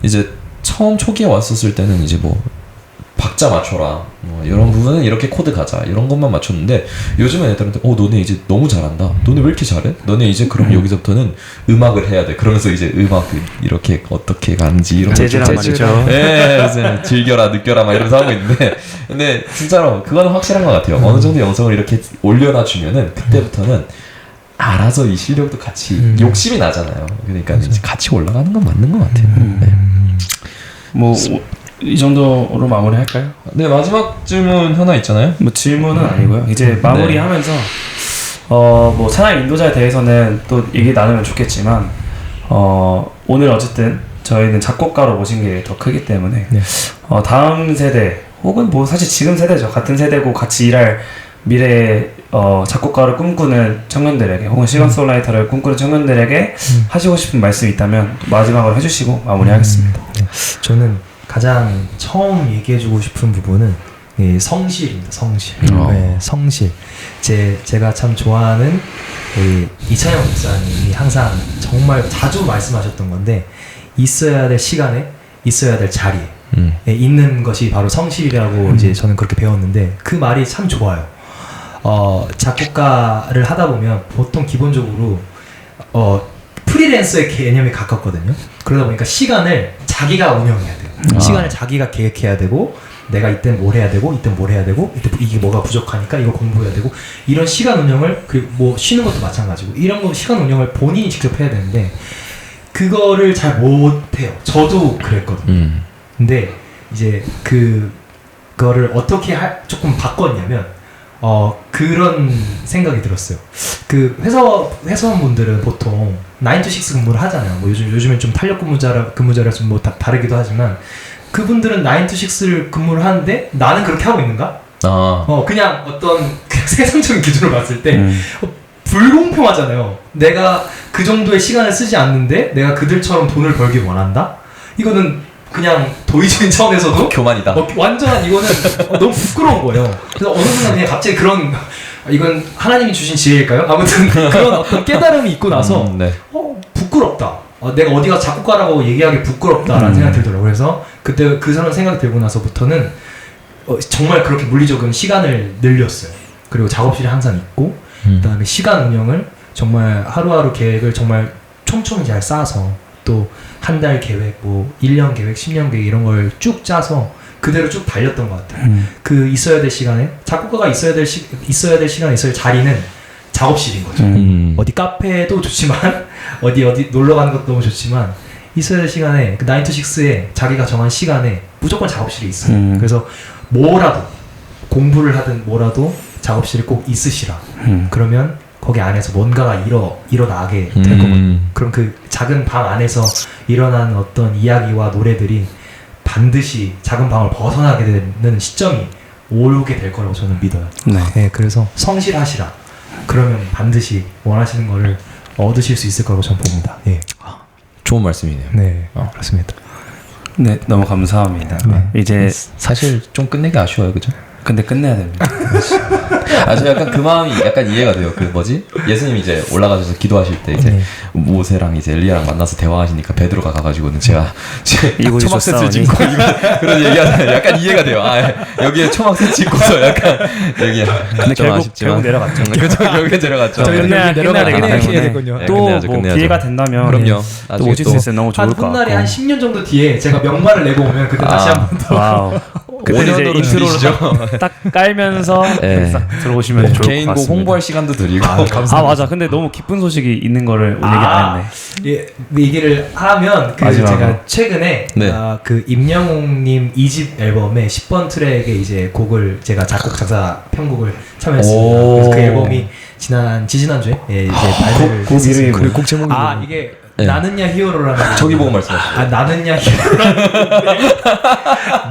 이제 처음 초기에 왔었을 때는 이제 뭐 박자 맞춰라 뭐 이런 부분은 이렇게 코드 가자 이런 것만 맞췄는데 요즘은 애들한테 너네 이제 너무 잘한다 너네 왜 이렇게 잘해? 너네 이제 그럼 여기서부터는 음악을 해야 돼 그러면서 이제 음악 이렇게 어떻게 가는지 이런 재즈란 말이죠. 네, 이제 즐겨라 느껴라 막 이러면서 하고 있는데 근데 진짜로 그건 확실한 것 같아요. 어느 정도 영성을 이렇게 올려놔 주면은 그때부터는 알아서 이 실력도 같이 욕심이 나잖아요. 그러니까 이제 같이 올라가는 건 맞는 것 같아요. 네. 뭐 이 정도로 마무리할까요? 네, 마지막 질문 하나 있잖아요. 뭐 질문은 아니고요. 이제 마무리하면서 뭐 찬양 인도자에 대해서는 또 얘기 나누면 좋겠지만 오늘 어쨌든 저희는 작곡가로 모신 게 더 크기 때문에 다음 세대 혹은 뭐 사실 지금 세대죠. 같은 세대고 같이 일할 미래 작곡가를 꿈꾸는 청년들에게 혹은 싱어송라이터를 꿈꾸는 청년들에게 하시고 싶은 말씀이 있다면 마지막으로 해주시고 마무리하겠습니다. 저는 가장 처음 얘기해주고 싶은 부분은 이 성실입니다. 성실. 네, 성실. 제가 참 좋아하는 이찬영 목사님이 항상 정말 자주 말씀하셨던 건데 있어야 될 시간에 있어야 될 자리에 있는 것이 바로 성실이라고 이제 저는 그렇게 배웠는데 그 말이 참 좋아요. 작곡가를 하다 보면 보통 기본적으로 프리랜서의 개념에 가깝거든요. 그러다 보니까 시간을 자기가 운영해야 돼요. 시간을 자기가 계획해야 되고 내가 이땐 뭘 해야 되고 이땐 뭘 해야 되고 이때 이게 뭐가 부족하니까 이거 공부해야 되고 이런 시간 운영을 그리고 뭐 쉬는 것도 마찬가지고 이런 거 시간 운영을 본인이 직접 해야 되는데 그거를 잘 못해요. 저도 그랬거든요. 근데 이제 그거를 어떻게 조금 바꿨냐면 그런 생각이 들었어요. 그 회사원분들은 보통 9to6 근무를 하잖아요. 뭐 요즘엔 좀 탄력 근무자라 좀 뭐 다르기도 ha지만 그분들은 9to6를 근무를 하는데 나는 그렇게 하고 있는가? 그냥 어떤 세상적인 기준으로 봤을 때 불공평하잖아요. 내가 그 정도의 시간을 쓰지 않는데 내가 그들처럼 돈을 벌길 원한다? 이거는 그냥 도의적인 차원에서도 교만이다. 완전 이거는 너무 부끄러운 거예요. 그래서 어느 순간 그냥 갑자기 그런 이건 하나님이 주신 지혜일까요? 아무튼 그런 어떤 깨달음이 있고 나서 부끄럽다. 내가 어디가 작곡가라고 얘기하기 부끄럽다라는 생각이 들더라고요. 그래서 그때 그 사람 생각이 들고 나서부터는 정말 그렇게 물리적인 시간을 늘렸어요. 그리고 작업실에 항상 있고 그다음에 시간 운영을 정말 하루하루 계획을 정말 촘촘히 잘 짜서 또 한 달 계획, 뭐 1년 계획, 10년 계획 이런 걸 쭉 짜서 그대로 쭉 달렸던 것 같아요. 그 있어야 될 시간에 작곡가가 있어야 될 시간에 있어야 될 자리는 작업실인 거죠. 어디 카페도 좋지만 어디 놀러 가는 것도 너무 좋지만 있어야 될 시간에 그 9to6에 자기가 정한 시간에 무조건 작업실이 있어요. 그래서 뭐라도 공부를 하든 뭐라도 작업실에 꼭 있으시라. 그러면 거기 안에서 뭔가가 일어나게 될 거거든요. 그럼 그 작은 방 안에서 일어나는 어떤 이야기와 노래들이 반드시 작은 방을 벗어나게 되는 시점이 오게 될 거라고 저는 믿어요. 네, 그래서 성실하시라. 그러면 반드시 원하시는 거를 얻으실 수 있을 거라고 저는 봅니다. 예. 좋은 말씀이네요. 네, 그렇습니다. 네, 너무 감사합니다. 이제 사실 좀 끝내기 아쉬워요, 그죠? 근데 끝내야 됩니다. 저 약간 그 마음이 약간 이해가 돼요. 그 뭐지? 예수님 이제 올라가셔서 기도하실 때 이제 모세랑 이제 엘리야랑 만나서 대화하시니까 베드로가 가가지고는 제가 초막셋을 짓고 그런 얘기하는 약간 이해가 돼요. 여기에 초막셋 짓고서 약간 여기 근데 결국 내려갔죠. 그렇죠. 결국에 내려갔죠. 끝내야 되거든요. 또 뭐 기회가 된다면 그럼요. 또 오실 수 있으면 너무 좋을 것 같고. 한 훗날에 한 10년 정도 뒤에 제가 명말을 내고 오면 그때 다시 한번 더. 와우. 그때 이제 인트로를 딱 깔면서 들어오시면 좋을 것 같습니다. 개인곡 홍보할 시간도 드리고. 맞아. 근데 너무 기쁜 소식이 있는 거를 오늘 얘기 안 했네. 예, 얘기를 하면 제가 최근에 그 임영웅님 2집 앨범의 10번 트랙에 이제 곡을 제가 작곡 작사 편곡을 참여했습니다. 그래서 그 앨범이 지난주에 이제 발매를 곡 이름이 곡 제목이 이게 네. 나는야 히어로라는 저기 보고 말씀하시죠. 나는야 히어로라는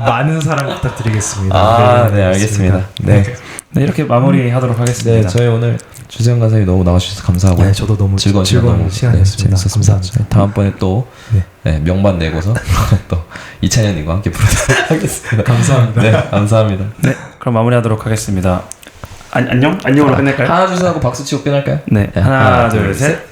많은 사랑 부탁드리겠습니다. 아, 네, 알겠습니다. 네. 네, 이렇게 마무리하도록 하겠습니다. 네, 저희 오늘 주재현 간사님 너무 나와주셔서 감사하고요. 네, 저도 너무 즐거운 시간이었습니다. 재밌었습니다. 감사합니다. 다음번에 또 네. 네, 명반 내고서 또 이찬현님과 함께 부르도록 하겠습니다. 감사합니다. 네, 감사합니다. 네, 그럼 마무리하도록 하겠습니다. 안녕? 안녕으로 끝낼까요? 하나 둘 셋 하고 박수 치고 끝날까요? 네, 하나, 둘, 셋.